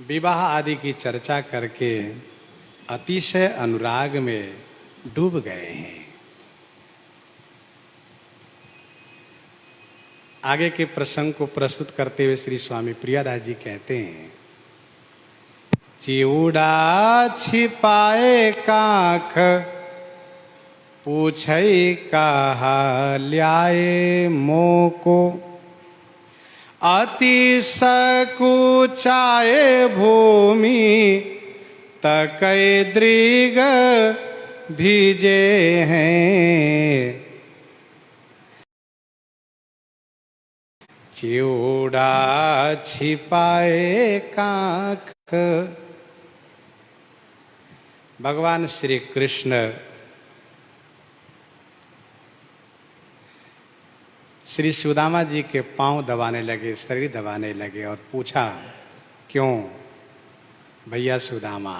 विवाह आदि की चर्चा करके अतिशय अनुराग में डूब गए हैं। आगे के प्रसंग को प्रस्तुत करते हुए श्री स्वामी प्रियादास जी कहते हैं, चिउड़ा छिपाए काख पूछई कहा ल्याए मोको, अति सकुचाए भूमि तकै दृग भीजे हैं। चिउड़ा छिपाए काख। भगवान श्री कृष्ण श्री सुदामा जी के पांव दबाने लगे, शरीर दबाने लगे और पूछा, क्यों भैया सुदामा,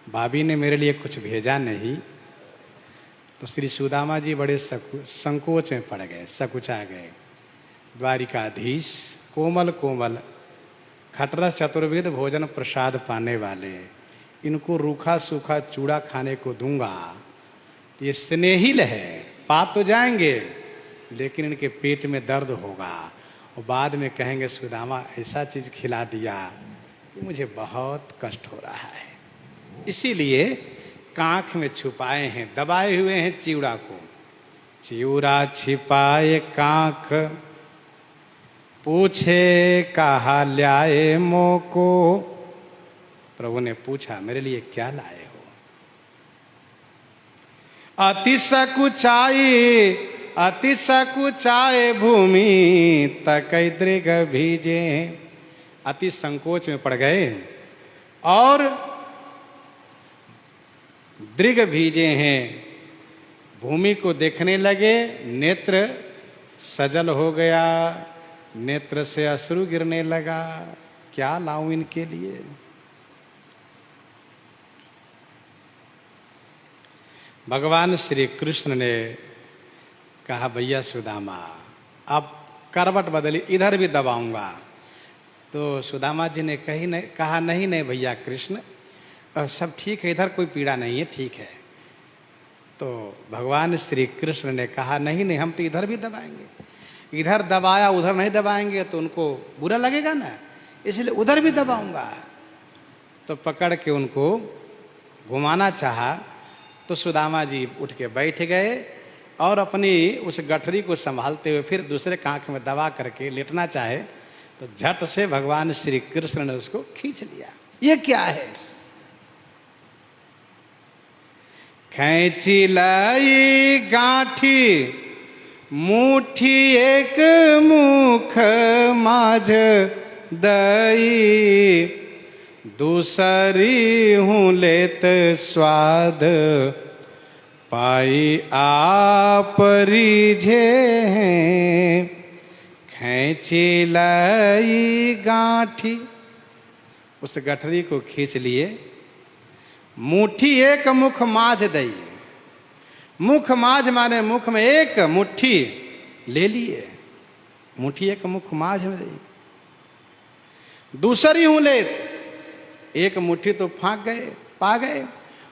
भाभी ने मेरे लिए कुछ भेजा नहीं? तो श्री सुदामा जी बड़े संकोच में पड़ गए, सकुचा गए। द्वारिकाधीश कोमल कोमल खटरस चतुर्वेद भोजन प्रसाद पाने वाले, इनको रूखा सूखा चूड़ा खाने को दूंगा, ये स्नेहिल है, पा तो जाएंगे लेकिन इनके पेट में दर्द होगा और बाद में कहेंगे सुदामा ऐसा चीज खिला दिया कि मुझे बहुत कष्ट हो रहा है। इसीलिए कांख में छुपाए हैं, दबाए हुए हैं चिवड़ा को। चिवड़ा छिपाए कांख पूछे कहा ल्याए मोको। प्रभु ने पूछा, मेरे लिए क्या लाए हो? अति सकुचाए भूमि तकै दृग भीजे। अति संकोच में पड़ गए और दृग भीजे हैं, भूमि को देखने लगे, नेत्र सजल हो गया, नेत्र से अश्रु गिरने लगा। क्या लाऊं इनके लिए? भगवान श्री कृष्ण ने कहा, भैया सुदामा अब करवट बदली, इधर भी दबाऊंगा। तो सुदामा जी ने कहा नहीं नहीं भैया कृष्ण, सब ठीक है, इधर कोई पीड़ा नहीं है, ठीक है। तो भगवान श्री कृष्ण ने कहा, नहीं नहीं हम तो इधर भी दबाएंगे, इधर दबाया उधर नहीं दबाएंगे तो उनको बुरा लगेगा ना, इसलिए उधर भी दबाऊंगा। तो पकड़ के उनको घुमाना चाहा तो सुदामा जी उठ के बैठ गए और अपनी उस गठरी को संभालते हुए फिर दूसरे कांख में दबा करके लेटना चाहे तो झट से भगवान श्री कृष्ण ने उसको खींच लिया। ये क्या है? खैंची लाई गांठी मुट्ठी एक मुख माझ दई, दूसरी हूँ लेत स्वाद पाई आप रिझे हैं। खैंची लाई गांठी, उस गठरी को खींच लिए, मुट्ठी एक मुख माझ दई। मुख माझ माने मुख में एक मुट्ठी ले लिए, मुट्ठी एक मुख माझ में दई। दूसरी हूं लेत, एक मुट्ठी तो फांक गए, पा गए,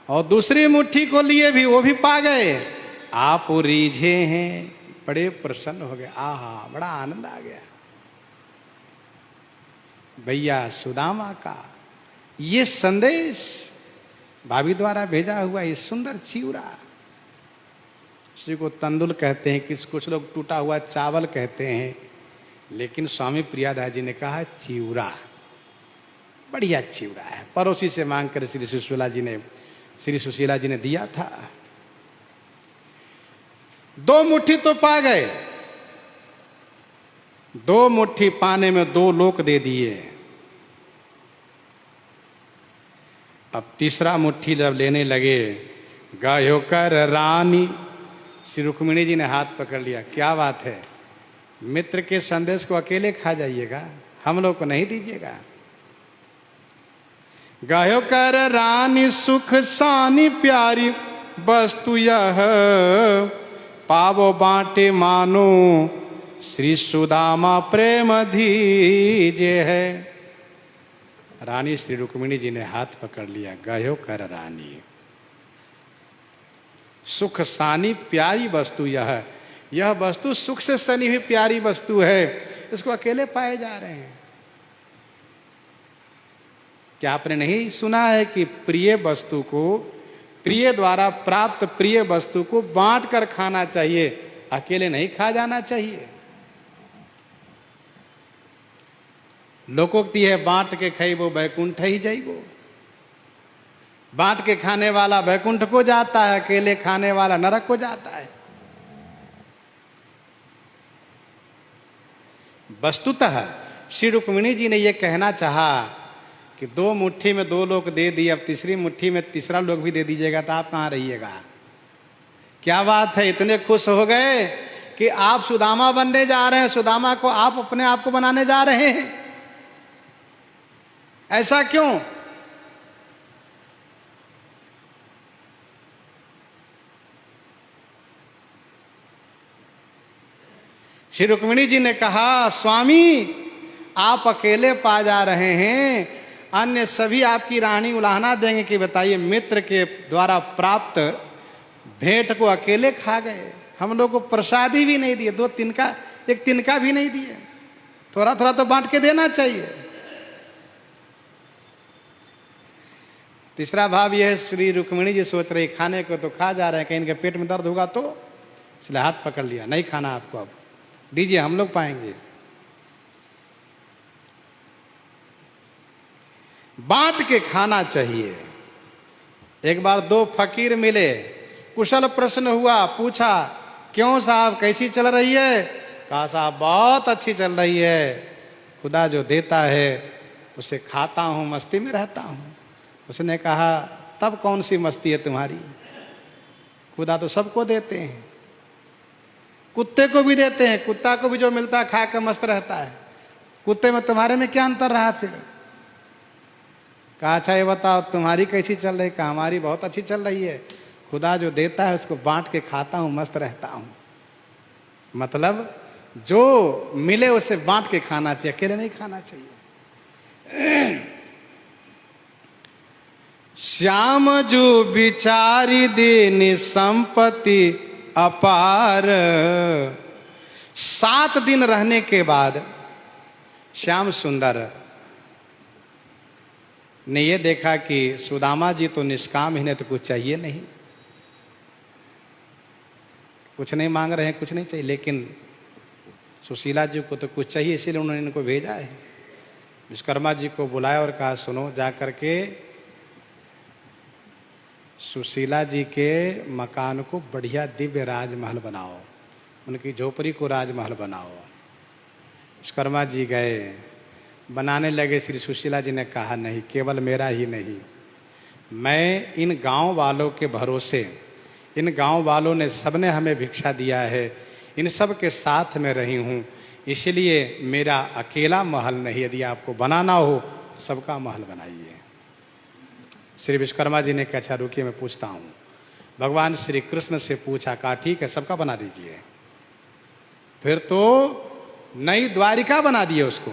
और दूसरी मुट्ठी को लिए भी वो भी पा गए। आप रीझे हैं, बड़े प्रसन्न हो गए। आहा, बड़ा आनंद आ गया। भैया सुदामा का ये संदेश भाभी द्वारा भेजा हुआ ये सुंदर चिवड़ा, किसी को तंदुल कहते हैं, कुछ लोग टूटा हुआ चावल कहते हैं, लेकिन स्वामी प्रियादास जी ने कहा चिवड़ा, बढ़िया चिवड़ा है। पड़ोसी से मांग कर श्री सुशीला जी ने दिया था। 2 मुट्ठी तो पा गए, 2 मुट्ठी पाने में 2 लोक दे दिए। अब तीसरा मुट्ठी जब लेने लगे, गायो कर रानी, श्री रुक्मिणी जी ने हाथ पकड़ लिया। क्या बात है, मित्र के संदेश को अकेले खा जाइएगा, हम लोग को नहीं दीजिएगा। गायो कर रानी सुख सानी प्यारी, वस्तु यह पावो बांटे मानो, श्री सुदामा प्रेम धीजे है। रानी श्री रुक्मिणी जी ने हाथ पकड़ लिया, गयो कर रानी। सुख सानी प्यारी वस्तु यह वस्तु सुख से सनी हुई प्यारी वस्तु है, इसको अकेले पाए जा रहे हैं। क्या आपने नहीं सुना है कि प्रिय वस्तु को, प्रिय द्वारा प्राप्त प्रिय वस्तु को बांट कर खाना चाहिए, अकेले नहीं खा जाना चाहिए। लोकोक्ति है, बांट के खइबो बैकुंठ ही जाइबो। बांट के खाने वाला बैकुंठ को जाता है, अकेले खाने वाला नरक को जाता है। वस्तुतः श्री रुक्मिणी जी ने यह कहना चाहा कि 2 मुट्ठी में 2 लोग दे दिए, अब तीसरी मुट्ठी में तीसरा लोग भी दे दीजिएगा तो आप कहां रहिएगा। क्या बात है, इतने खुश हो गए कि आप सुदामा बनने जा रहे हैं, सुदामा को आप अपने आप को बनाने जा रहे हैं। ऐसा क्यों? श्री रुक्मिणी जी ने कहा, स्वामी आप अकेले पा जा रहे हैं, अन्य सभी आपकी रानी उलाहना देंगे कि बताइए मित्र के द्वारा प्राप्त भेंट को अकेले खा गए, हम लोग को प्रसादी भी नहीं दिए, 2 तिनका, 1 तिनका भी नहीं दिए, थोड़ा थोड़ा तो बांट के देना चाहिए। तीसरा भाव यह है, श्री रुक्मिणी जी सोच रही खाने को तो खा जा रहे हैं, कहीं इनके पेट में दर्द होगा तो, इसलिए हाथ पकड़ लिया, नहीं खाना आपको, अब दीजिए हम लोग पाएंगे। बांट के खाना चाहिए। एक बार 2 फकीर मिले, कुशल प्रश्न हुआ, पूछा क्यों साहब कैसी चल रही है? कहा साहब बहुत अच्छी चल रही है, खुदा जो देता है उसे खाता हूं, मस्ती में रहता हूं। उसने कहा तब कौन सी मस्ती है तुम्हारी, खुदा तो सबको देते हैं, कुत्ते को भी देते हैं, कुत्ता को भी जो मिलता है खा कर मस्त रहता है, कुत्ते में तुम्हारे में क्या अंतर रहा फिर? कहा अच्छा ये बताओ तुम्हारी कैसी चल रही? कहा हमारी बहुत अच्छी चल रही है, खुदा जो देता है उसको बांट के खाता हूं, मस्त रहता हूं। मतलब जो मिले उसे बांट के खाना चाहिए, अकेले नहीं खाना चाहिए। श्याम जो बिचारी देनी संपत्ति अपार। 7 दिन रहने के बाद श्याम सुंदर ने यह देखा कि सुदामा जी तो निष्काम ही ने, तो कुछ चाहिए नहीं, कुछ नहीं मांग रहे हैं, कुछ नहीं चाहिए, लेकिन सुशीला जी को तो कुछ चाहिए, इसीलिए उन्होंने इनको भेजा है। विश्वकर्मा जी को बुलाया और कहा सुनो, जा करके सुशीला जी के मकान को बढ़िया दिव्य राजमहल बनाओ, उनकी झोपड़ी को राजमहल बनाओ। विश्वकर्मा जी गए, बनाने लगे। श्री सुशीला जी ने कहा नहीं, केवल मेरा ही नहीं, मैं इन गांव वालों के भरोसे, इन गांव वालों ने सबने हमें भिक्षा दिया है, इन सब के साथ में रही हूँ, इसलिए मेरा अकेला महल नहीं, यदि आपको बनाना हो सबका महल बनाइए। श्री विश्वकर्मा जी ने कहा अच्छा रुकिए मैं पूछता हूँ। भगवान श्री कृष्ण से पूछा, कहा ठीक है सबका बना दीजिए। फिर तो नई द्वारिका बना दिए उसको।